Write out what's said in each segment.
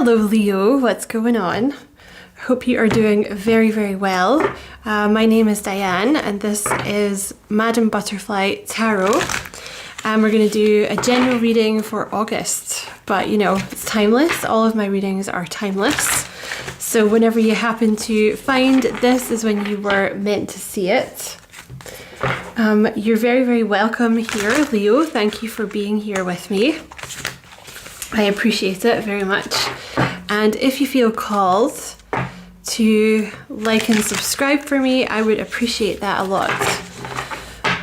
Hello Leo, what's going on? Hope you are doing very, very well. My name is Diane and this is Madam Butterfly Tarot. And we're going to do a general reading for August. But you know, it's timeless. All of my readings are timeless. So whenever you happen to find this is when you were meant to see it. You're very, very welcome here, Leo. Thank you for being here with me. I appreciate it very much. And if you feel called to like and subscribe for me, I would appreciate that a lot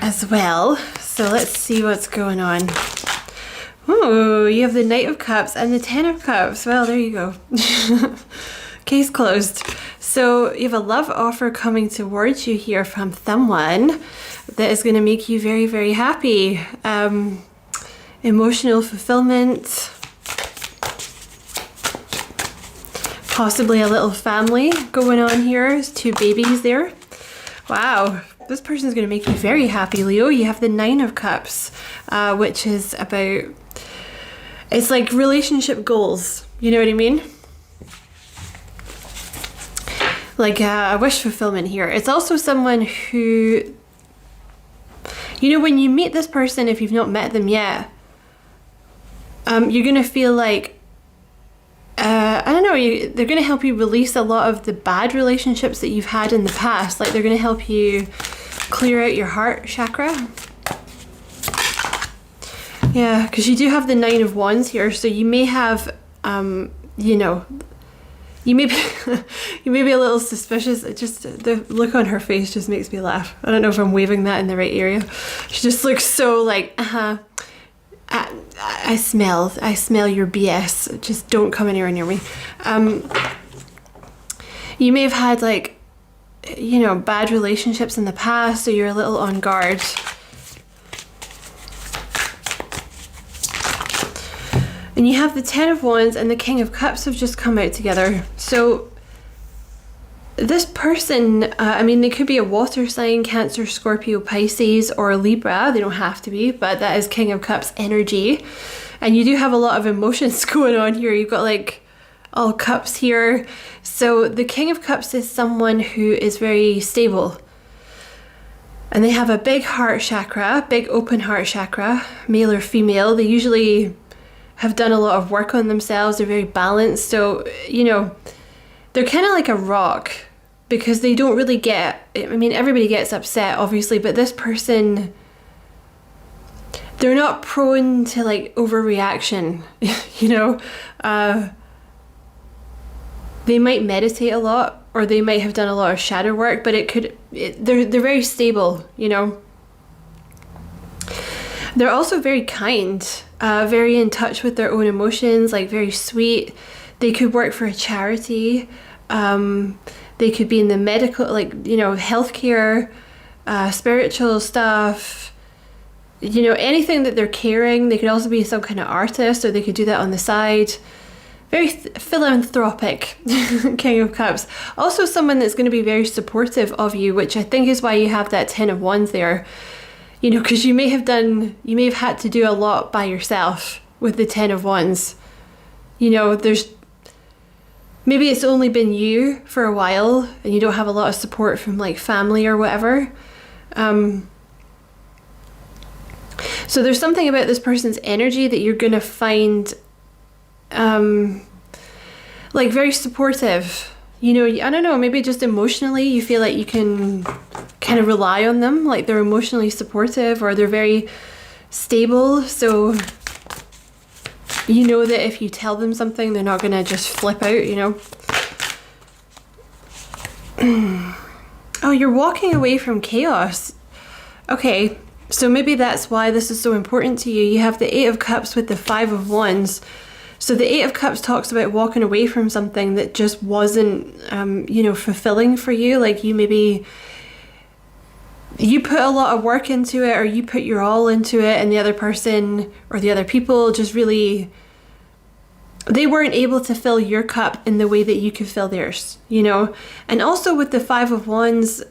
as well. So let's see what's going on. Oh, you have the Knight of Cups and the Ten of Cups. Well, there you go. Case closed. So you have a love offer coming towards you here from someone that is going to make you very, very happy. Emotional fulfillment. Possibly a little family going on here. There's two babies there. Wow, this person is going to make you very happy, Leo. You have the Nine of Cups, which is about, it's like relationship goals. You know what I mean? Like a wish fulfillment here. It's also someone who, you know, when you meet this person, if you've not met them yet, you're going to feel like, I don't know, they're going to help you release a lot of the bad relationships that you've had in the past. Like they're going to help you clear out your heart chakra. Yeah, because you do have the Nine of Wands here, so you may have, you know, you may be, you may be a little suspicious. It just, the look on her face just makes me laugh. I don't know if I'm waving that in the right area. She just looks so like, I smell your BS. Just don't come anywhere near me. You may have had like, you know, bad relationships in the past, so you're a little on guard. And you have the Ten of Wands and the King of Cups have just come out together. So this person, I mean, they could be a water sign, Cancer, Scorpio, Pisces, or Libra. They don't have to be, but that is King of Cups energy. And you do have a lot of emotions going on here. You've got like all cups here. So the King of Cups is someone who is very stable. And they have a big heart chakra, big open heart chakra, male or female. They usually have done a lot of work on themselves. They're very balanced. So, you know, they're kind of like a rock because they don't really get, I mean, everybody gets upset obviously, but this person, they're not prone to like overreaction, you know. They might meditate a lot or they might have done a lot of shadow work, but they're very stable, you know. They're also very kind, very in touch with their own emotions, like very sweet. They could work for a charity. They could be in the medical, like, you know, healthcare, spiritual stuff, you know, anything that they're caring. They could also be some kind of artist, or they could do that on the side. Very philanthropic, King of Cups. Also someone that's going to be very supportive of you, which I think is why you have that Ten of Wands there. You know, because you may have had to do a lot by yourself with the Ten of Wands. You know, maybe it's only been you for a while and you don't have a lot of support from like family or whatever. So there's something about this person's energy that you're going to find like very supportive. You know, I don't know, maybe just emotionally you feel like you can kind of rely on them, like they're emotionally supportive or they're very stable. So you know that if you tell them something, they're not going to just flip out, you know. Oh, you're walking away from chaos. Okay, so maybe that's why this is so important to you. You have the Eight of Cups with the Five of Wands. So the Eight of Cups talks about walking away from something that just wasn't, you know, fulfilling for you. Like you put a lot of work into it, or you put your all into it, and the other person or the other people just really, they weren't able to fill your cup in the way that you could fill theirs, you know. And also with the Five of Wands,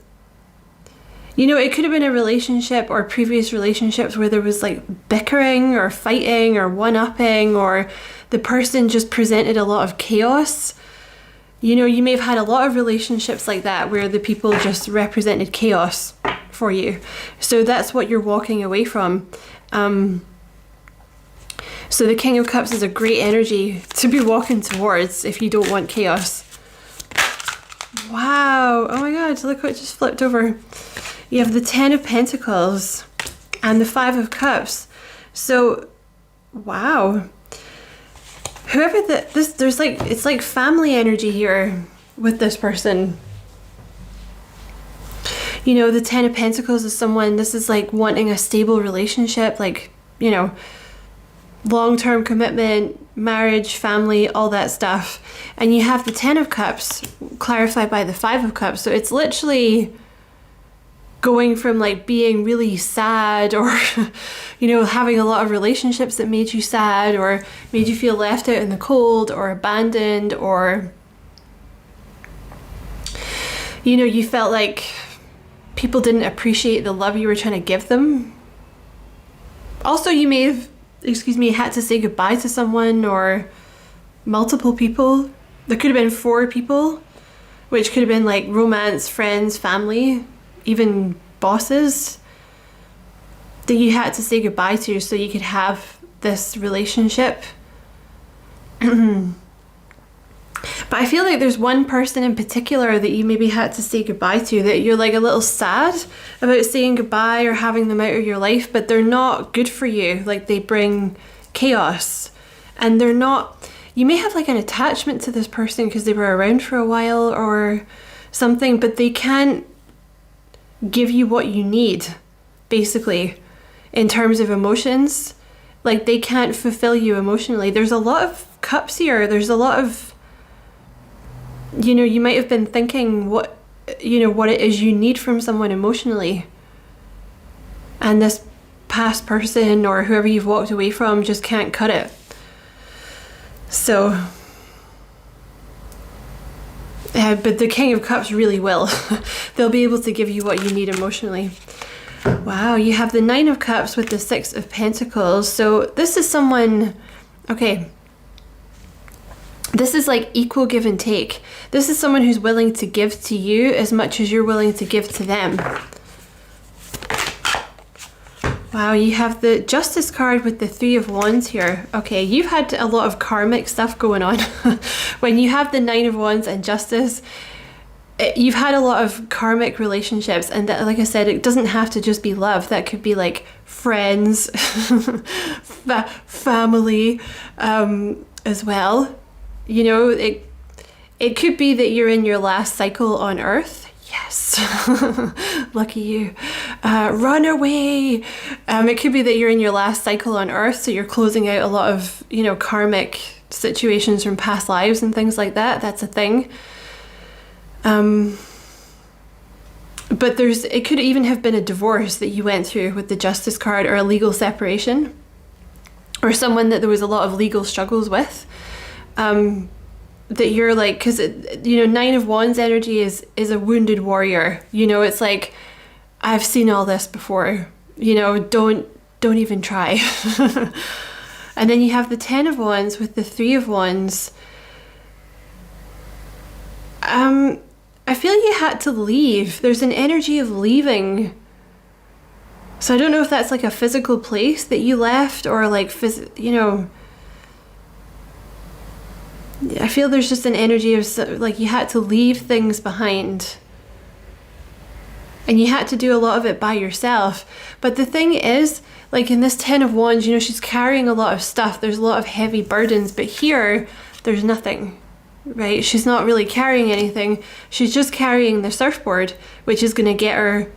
you know, it could have been a relationship or previous relationships where there was like bickering or fighting or one-upping, or the person just presented a lot of chaos. You know, you may have had a lot of relationships like that where the people just represented chaos for you. So that's what you're walking away from. So the King of Cups is a great energy to be walking towards if you don't want chaos. Wow. Oh my God, look what just flipped over. You have the Ten of Pentacles and the Five of Cups. So, wow. Whoever there's like, it's like family energy here with this person. You know, the Ten of Pentacles is someone, this is like wanting a stable relationship, like, you know, long-term commitment, marriage, family, all that stuff. And you have the Ten of Cups clarified by the Five of Cups. So it's literally going from like being really sad or, you know, having a lot of relationships that made you sad or made you feel left out in the cold or abandoned, or, you know, you felt like people didn't appreciate the love you were trying to give them. Also, you may have, had to say goodbye to someone or multiple people. There could have been 4 people, which could have been like romance, friends, family, even bosses that you had to say goodbye to so you could have this relationship. But I feel like there's one person in particular that you maybe had to say goodbye to that you're like a little sad about saying goodbye or having them out of your life, but they're not good for you. Like, they bring chaos, and they're not, you may have like an attachment to this person because they were around for a while or something, but they can't give you what you need, basically, in terms of emotions. Like, they can't fulfill you emotionally. There's a lot of cups here. There's a lot of, you know, you might have been thinking what, you know, what it is you need from someone emotionally. And this past person or whoever you've walked away from just can't cut it. So, but the King of Cups really will. They'll be able to give you what you need emotionally. Wow, you have the Nine of Cups with the Six of Pentacles. So this is someone, okay, this is like equal give and take. This is someone who's willing to give to you as much as you're willing to give to them. Wow, you have the Justice card with the Three of Wands here. Okay, you've had a lot of karmic stuff going on. When you have the Nine of Wands and Justice, you've had a lot of karmic relationships, and that, like I said, it doesn't have to just be love. That could be like friends, family, as well. You know, it could be that you're in your last cycle on Earth. Yes, lucky you. Run away. It could be that you're in your last cycle on Earth, so you're closing out a lot of, you know, karmic situations from past lives and things like that. That's a thing. But it could even have been a divorce that you went through with the Justice card, or a legal separation, or someone that there was a lot of legal struggles with. That you're like, because, you know, Nine of Wands energy is a wounded warrior. You know, it's like, I've seen all this before. You know, don't even try. And then you have the Ten of Wands with the Three of Wands. I feel you had to leave. There's an energy of leaving. So I don't know if that's like a physical place that you left, or like, you know, I feel there's just an energy of like you had to leave things behind. And you had to do a lot of it by yourself. But the thing is, like in this Ten of Wands, you know, she's carrying a lot of stuff. There's a lot of heavy burdens. But here, there's nothing. Right? She's not really carrying anything. She's just carrying the surfboard, which is going to get her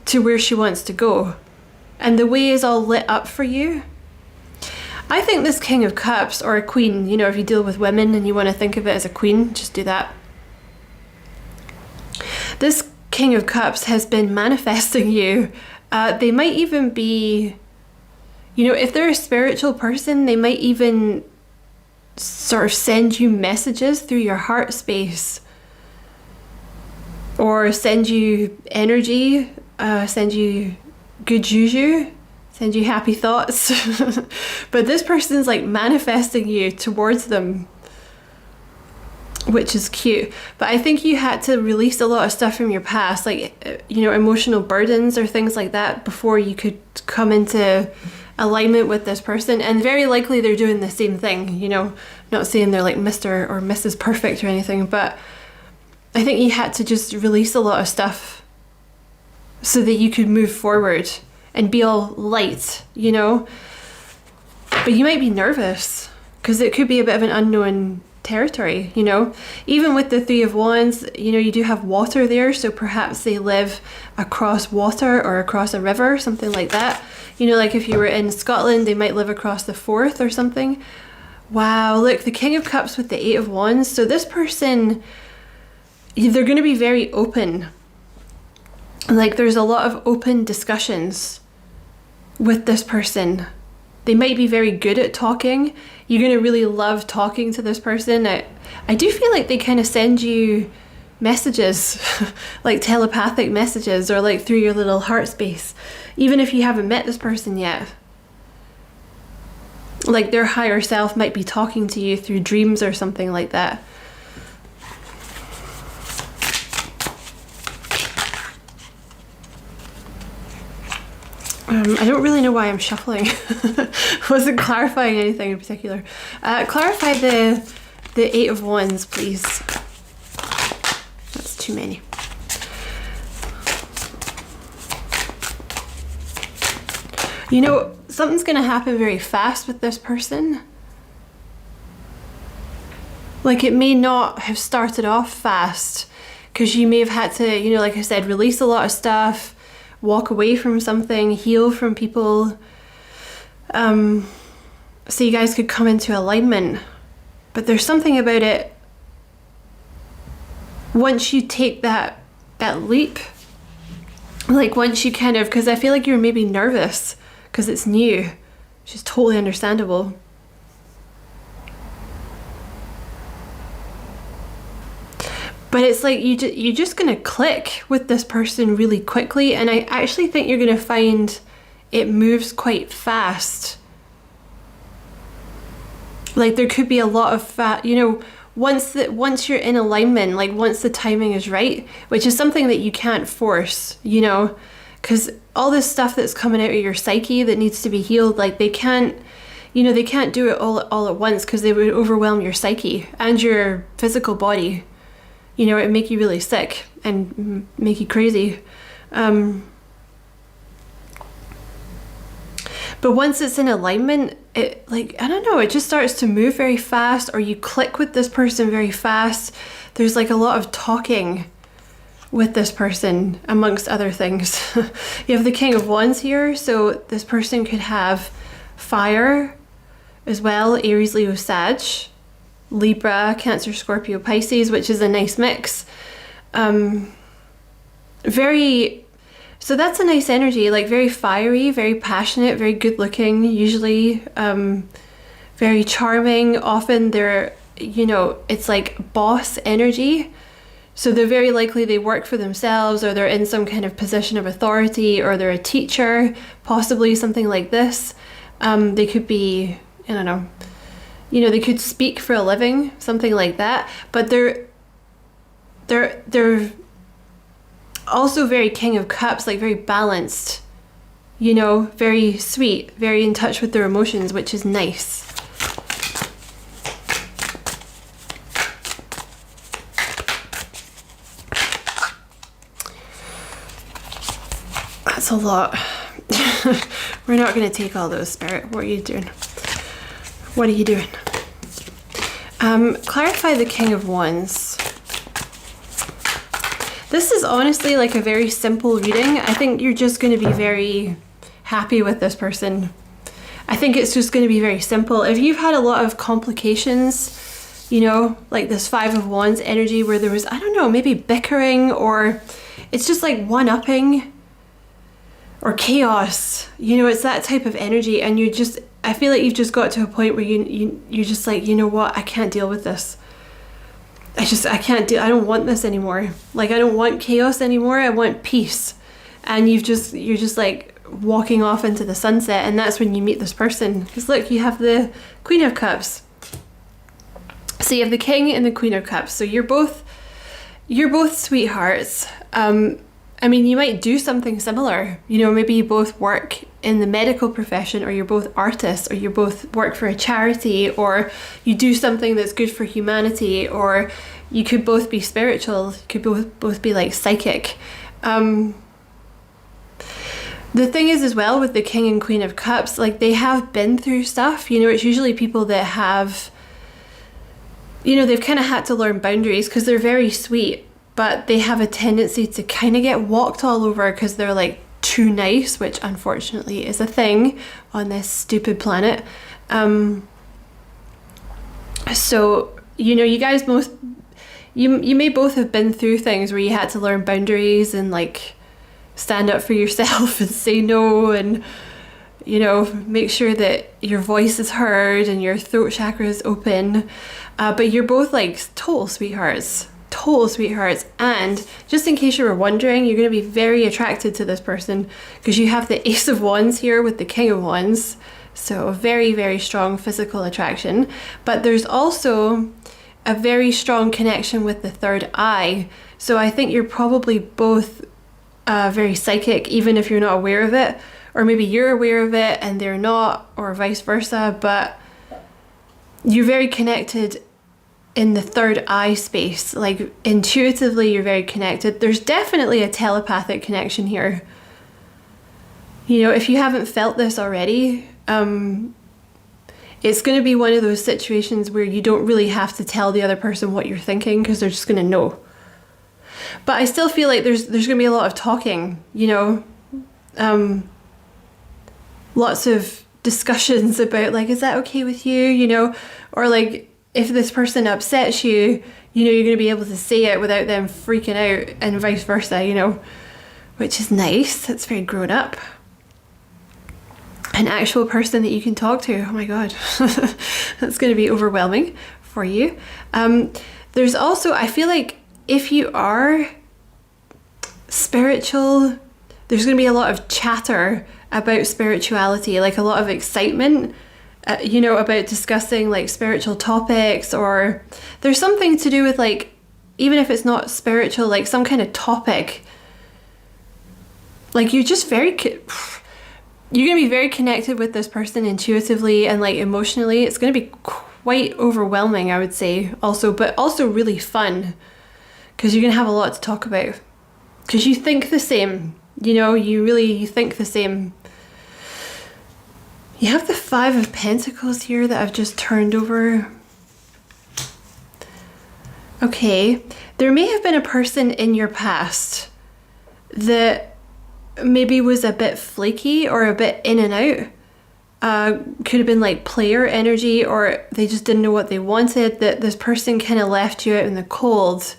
to where she wants to go. And the way is all lit up for you. I think this King of Cups, or a queen, you know, if you deal with women and you want to think of it as a queen, just do that. This King of Cups has been manifesting you. They might even be, you know, if they're a spiritual person, they might even sort of send you messages through your heart space, or send you energy, send you good juju send you happy thoughts. But this person's like manifesting you towards them, which is cute. But I think you had to release a lot of stuff from your past, like, you know, emotional burdens or things like that before you could come into alignment with this person. And very likely they're doing the same thing, you know, not saying they're like Mr. or Mrs. Perfect or anything, but I think you had to just release a lot of stuff so that you could move forward and be all light, you know. But you might be nervous because it could be a bit of an unknown territory, you know. Even with the Three of Wands, you know, you do have water there, so perhaps they live across water or across a river, something like that. You know, like if you were in Scotland, they might live across the Forth or something. Wow, look, the King of Cups with the Eight of Wands. So this person, they're going to be very open. Like there's a lot of open discussions with this person. They might be very good at talking. You're going to really love talking to this person. I do feel like they kind of send you messages, like telepathic messages, or like through your little heart space, even if you haven't met this person yet. Like their higher self might be talking to you through dreams or something like that. I don't really know why I'm shuffling. Wasn't clarifying anything in particular. Clarify the Eight of Wands, please. That's too many. You know, something's going to happen very fast with this person. Like it may not have started off fast because you may have had to, you know, like I said, release a lot of stuff, walk away from something, heal from people, so you guys could come into alignment. But there's something about it, once you take that leap, like once you kind of, because I feel like you're maybe nervous because it's new, which is totally understandable. But it's like you're just going to click with this person really quickly. And I actually think you're going to find it moves quite fast. Like there could be a lot of, you know, once you're in alignment, like once the timing is right, which is something that you can't force, you know, because all this stuff that's coming out of your psyche that needs to be healed, like they can't, you know, they can't do it all at once because they would overwhelm your psyche and your physical body. You know, it'd make you really sick and make you crazy. But once it's in alignment, it, like, I don't know, it just starts to move very fast, or you click with this person very fast. There's like a lot of talking with this person, amongst other things. You have the King of Wands here, so this person could have fire as well, Aries, Leo, Sag, Libra, Cancer, Scorpio, Pisces, which is a nice mix. So that's a nice energy, like very fiery, very passionate, very good looking, usually very charming. Often they're, you know, it's like boss energy. So they're very likely they work for themselves, or they're in some kind of position of authority, or they're a teacher, possibly something like this. They could be, I don't know, you know, they could speak for a living, something like that. But they're also very King of Cups, like very balanced, you know, very sweet, very in touch with their emotions, which is nice. That's a lot. We're not going to take all those, Spirit. What are you doing? What are you doing? Clarify the King of Wands. This is honestly like a very simple reading. I think you're just going to be very happy with this person. I think it's just going to be very simple. If you've had a lot of complications, you know, like this Five of Wands energy where there was, I don't know, maybe bickering, or it's just like one-upping or chaos, you know, it's that type of energy. And you just, I feel like you've just got to a point where you're just like, you know what, I can't deal with this. I can't deal, I don't want this anymore. Like, I don't want chaos anymore. I want peace. And you're just like walking off into the sunset, and that's when you meet this person. Because look, you have the Queen of Cups. So you have the King and the Queen of Cups. So you're both sweethearts. I mean, you might do something similar. You know, maybe you both work in the medical profession, or you're both artists, or you both work for a charity, or you do something that's good for humanity, or you could both be spiritual. You could both be like psychic. The thing is as well with the King and Queen of Cups, like they have been through stuff. You know, it's usually people that have, you know, they've kind of had to learn boundaries because they're very sweet, but they have a tendency to kind of get walked all over because they're like too nice, which unfortunately is a thing on this stupid planet. So, you know, you guys both, you may both have been through things where you had to learn boundaries and like stand up for yourself and say no, and you know, make sure that your voice is heard and your throat chakra is open. But you're both like total sweethearts, and just in case you were wondering, you're going to be very attracted to this person because you have the Ace of Wands here with the King of Wands, so a very, very strong physical attraction. But there's also a very strong connection with the third eye, so I think you're probably both very psychic, even if you're not aware of it, or maybe you're aware of it and they're not, or vice versa, but you're very connected in the third eye space. Like intuitively you're very connected. There's definitely a telepathic connection here. You know, if you haven't felt this already, it's going to be one of those situations where you don't really have to tell the other person what you're thinking because they're just going to know. But I still feel like there's going to be a lot of talking, you know, lots of discussions about like, is that okay with you, you know, or like if this person upsets you, you know, you're going to be able to say it without them freaking out, and vice versa, you know, which is nice. That's very grown up. An actual person that you can talk to. Oh my God, that's going to be overwhelming for you. There's also, I feel like if you are spiritual, there's going to be a lot of chatter about spirituality, like a lot of excitement, you know, about discussing like spiritual topics, or there's something to do with like, even if it's not spiritual, like some kind of topic, like you're just very, you're going to be very connected with this person intuitively and like emotionally. It's going to be quite overwhelming, I would say, also, but also really fun because you're going to have a lot to talk about because you think the same, you know, you think the same. You have the Five of Pentacles here that I've just turned over. Okay, there may have been a person in your past that maybe was a bit flaky or a bit in and out. Could have been like player energy, or they just didn't know what they wanted, that this person kind of left you out in the cold.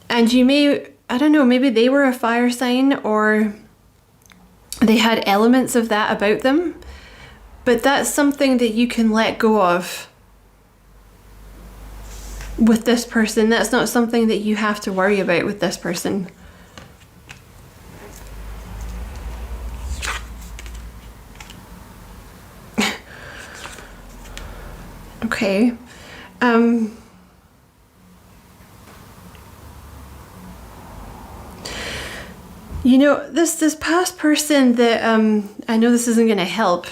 And you may, I don't know, maybe they were a fire sign or they had elements of that about them, but that's something that you can let go of with this person. That's not something that you have to worry about with this person. Okay. You know, this past person that, I know this isn't going to help,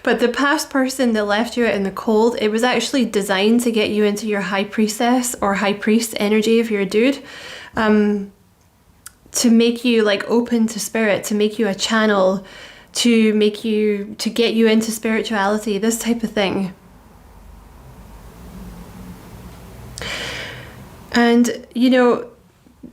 but the past person that left you out in the cold, it was actually designed to get you into your high priestess or high priest energy if you're a dude, to make you like open to spirit, to make you a channel, to get you into spirituality, this type of thing. And, you know,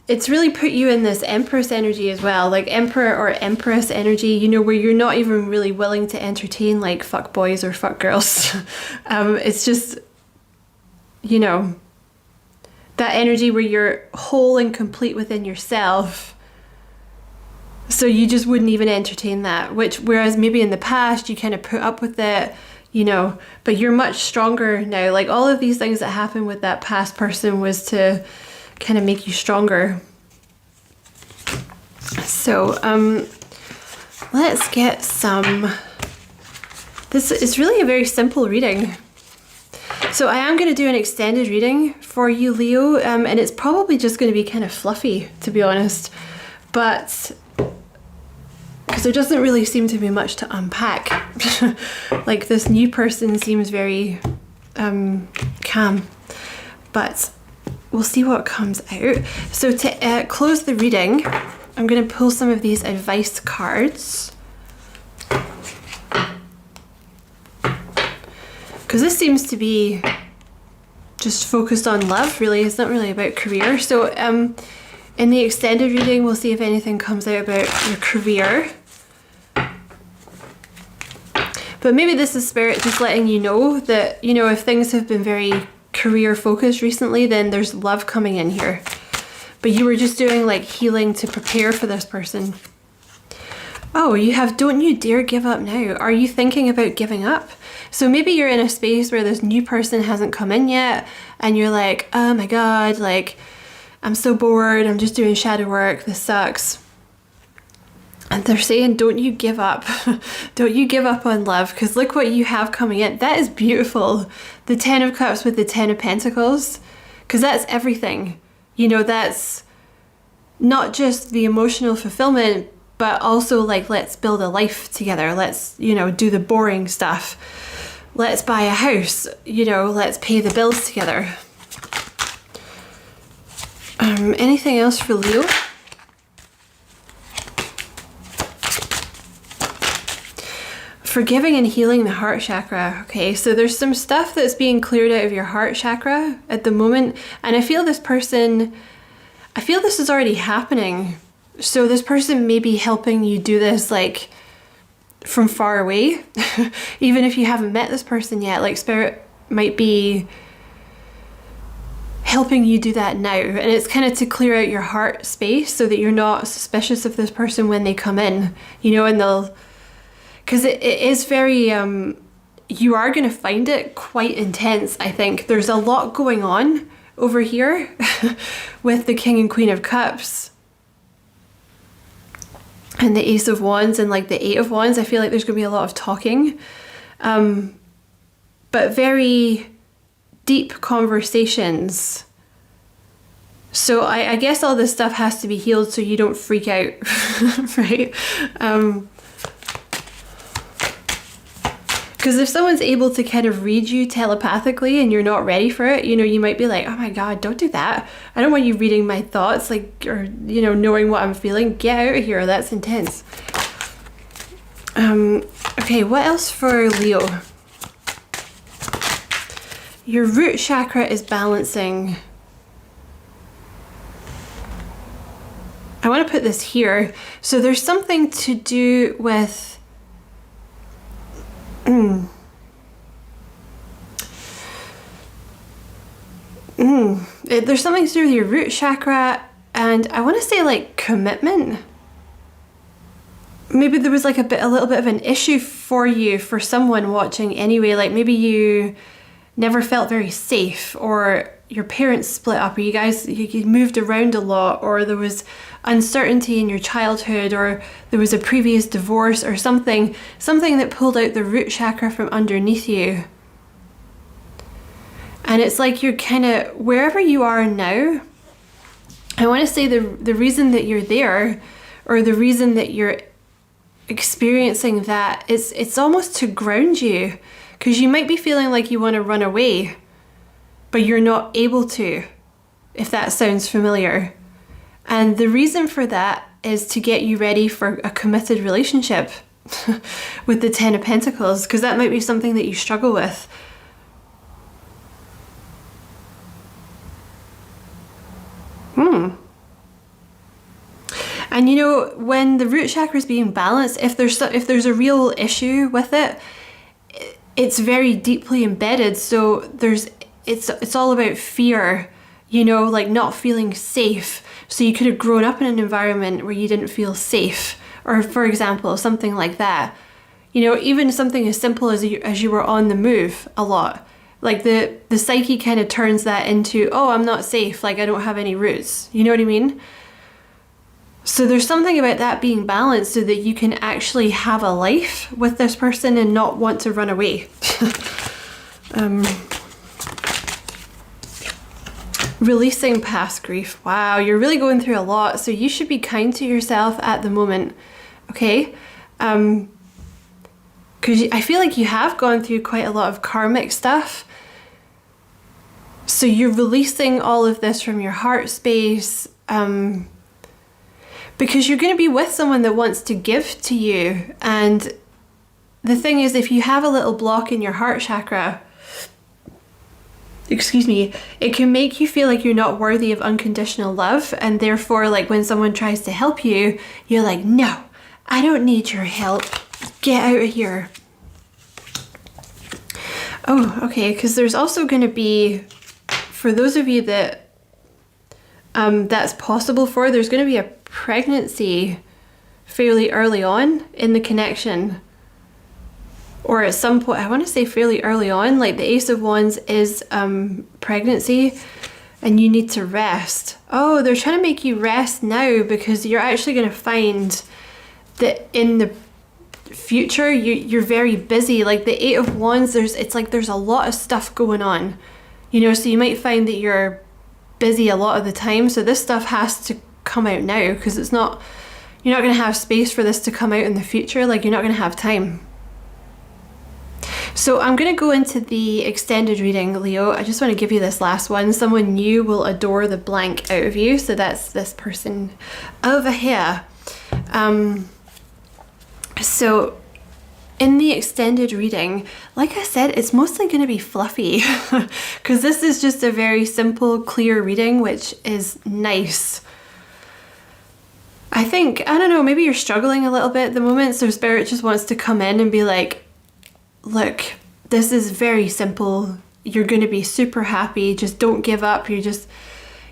it's really put you in this Empress energy as well, like Emperor or Empress energy, you know, where you're not even really willing to entertain like fuck boys or fuck girls. It's just, you know, that energy where you're whole and complete within yourself. So you just wouldn't even entertain that, whereas maybe in the past you kind of put up with it, you know, but you're much stronger now. Like all of these things that happened with that past person was to kind of make you stronger. So let's get some. This is really a very simple reading. So I am going to do an extended reading for you, Leo, and it's probably just going to be kind of fluffy, to be honest. But because there doesn't really seem to be much to unpack. Like, this new person seems very calm, but we'll see what comes out. So to close the reading, I'm going to pull some of these advice cards, because this seems to be just focused on love, really. It's not really about career. So in the extended reading, we'll see if anything comes out about your career. But maybe this is Spirit just letting you know that, you know, if things have been very career focused recently, then there's love coming in here. But you were just doing like healing to prepare for this person. Oh, you have don't you dare give up now. Are you thinking about giving up? So maybe you're in a space where this new person hasn't come in yet and you're like, oh my God, like, I'm so bored. I'm just doing shadow work. This sucks. And they're saying, don't you give up. Don't you give up on love, because look what you have coming in. That is beautiful. The 10 of Cups with the 10 of Pentacles, because that's everything. You know, that's not just the emotional fulfillment, but also like, let's build a life together. Let's, you know, do the boring stuff. Let's buy a house, you know, let's pay the bills together. Anything else for Leo? Forgiving and healing the heart chakra. Okay, so there's some stuff that's being cleared out of your heart chakra at the moment. And I feel this is already happening. So this person may be helping you do this like from far away. Even if you haven't met this person yet, like Spirit might be helping you do that now. And it's kind of to clear out your heart space so that you're not suspicious of this person when they come in, you know, and they'll, because it is very, you are going to find it quite intense, I think. There's a lot going on over here with the King and Queen of Cups and the Ace of Wands and like the Eight of Wands. I feel like there's going to be a lot of talking, but very deep conversations. So I guess all this stuff has to be healed so you don't freak out, right? Because if someone's able to kind of read you telepathically and you're not ready for it, you know, you might be like, oh my God, don't do that. I don't want you reading my thoughts, like, or, you know, knowing what I'm feeling. Get out of here. That's intense. Okay, what else for Leo? Your root chakra is balancing. I want to put this here. So there's something to do with there's something to do with your root chakra, and I want to say like commitment. Maybe there was like a little bit of an issue for you, for someone watching anyway. Like maybe you never felt very safe, or your parents split up, or you guys you moved around a lot, or there was uncertainty in your childhood, or there was a previous divorce or something that pulled out the root chakra from underneath you. And it's like you're kind of, wherever you are now, I want to say the reason that you're there, or the reason that you're experiencing that, it's almost to ground you, because you might be feeling like you want to run away, but you're not able to, if that sounds familiar. And the reason for that is to get you ready for a committed relationship with the 10 of Pentacles, because that might be something that you struggle with. And you know, when the root chakra is being balanced, if there's a real issue with it, it's very deeply embedded. So it's all about fear, you know, like not feeling safe. So you could have grown up in an environment where you didn't feel safe, or for example, something like that. You know, even something as simple as you were on the move a lot. Like the psyche kind of turns that into, oh, I'm not safe, like I don't have any roots. You know what I mean? So there's something about that being balanced so that you can actually have a life with this person and not want to run away. Releasing past grief. Wow, you're really going through a lot, so you should be kind to yourself at the moment, okay? Because I feel like you have gone through quite a lot of karmic stuff. So you're releasing all of this from your heart space, because you're going to be with someone that wants to give to you. And the thing is, if you have a little block in your heart chakra, excuse me, it can make you feel like you're not worthy of unconditional love. And therefore, like when someone tries to help you, you're like, no, I don't need your help. Get out of here. Oh, okay. Because there's also going to be, for those of you that that's possible for, there's going to be a pregnancy fairly early on in the connection, or at some point, I want to say fairly early on, like the Ace of Wands is pregnancy, and you need to rest. Oh, they're trying to make you rest now because you're actually going to find that in the future you're very busy. Like the Eight of Wands, it's like there's a lot of stuff going on, you know, so you might find that you're busy a lot of the time. So this stuff has to come out now, because you're not going to have space for this to come out in the future. Like you're not going to have time. So I'm going to go into the extended reading, Leo. I just want to give you this last one. Someone new will adore the blank out of you. So that's this person over here. So in the extended reading, like I said, it's mostly going to be fluffy because this is just a very simple, clear reading, which is nice. I think, I don't know, maybe you're struggling a little bit at the moment, so Spirit just wants to come in and be like, look, this is very simple. You're going to be super happy. Just don't give up. You're just,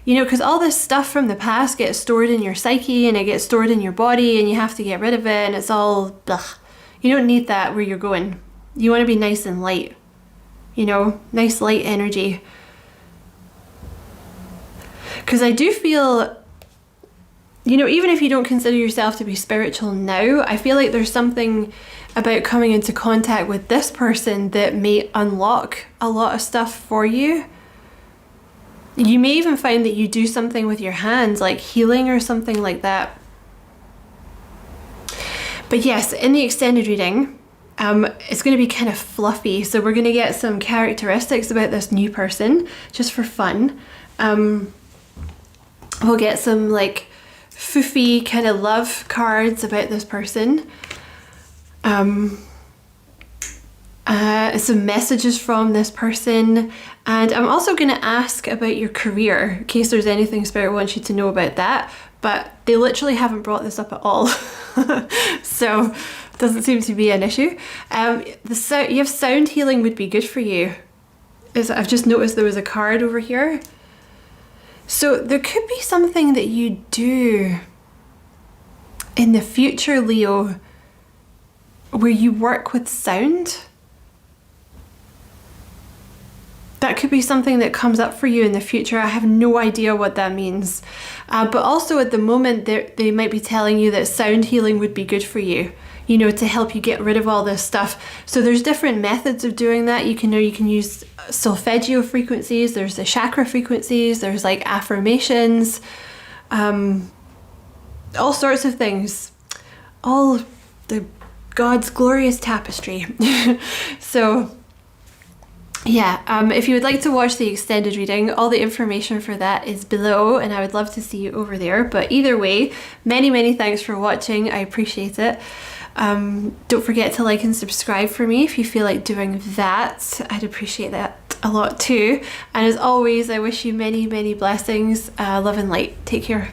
you know, because all this stuff from the past gets stored in your psyche and it gets stored in your body and you have to get rid of it, and it's all, ugh. You don't need that where you're going. You want to be nice and light, you know, nice light energy. Because I do feel, you know, even if you don't consider yourself to be spiritual now, I feel like there's something about coming into contact with this person that may unlock a lot of stuff for you. You may even find that you do something with your hands, like healing or something like that. But yes, in the extended reading, it's going to be kind of fluffy. So we're going to get some characteristics about this new person, just for fun. We'll get some like foofy kind of love cards about this person. Some messages from this person. And I'm also going to ask about your career, in case there's anything Spirit wants you to know about that. But they literally haven't brought this up at all. So it doesn't seem to be an issue. You have sound healing would be good for you. I've just noticed there was a card over here. So there could be something that you do in the future, Leo, where you work with sound. That could be something that comes up for you in the future. I have no idea what that means. But also at the moment, they might be telling you that sound healing would be good for you, you know, to help you get rid of all this stuff. So there's different methods of doing that. You can use solfeggio frequencies, there's the chakra frequencies, there's like affirmations, all sorts of things. All the God's glorious tapestry. So yeah, if you would like to watch the extended reading, all the information for that is below, and I would love to see you over there. But either way, many thanks for watching. I appreciate it. Don't forget to like and subscribe for me if you feel like doing that. I'd appreciate that a lot too. And as always, I wish you many blessings, love and light. Take care.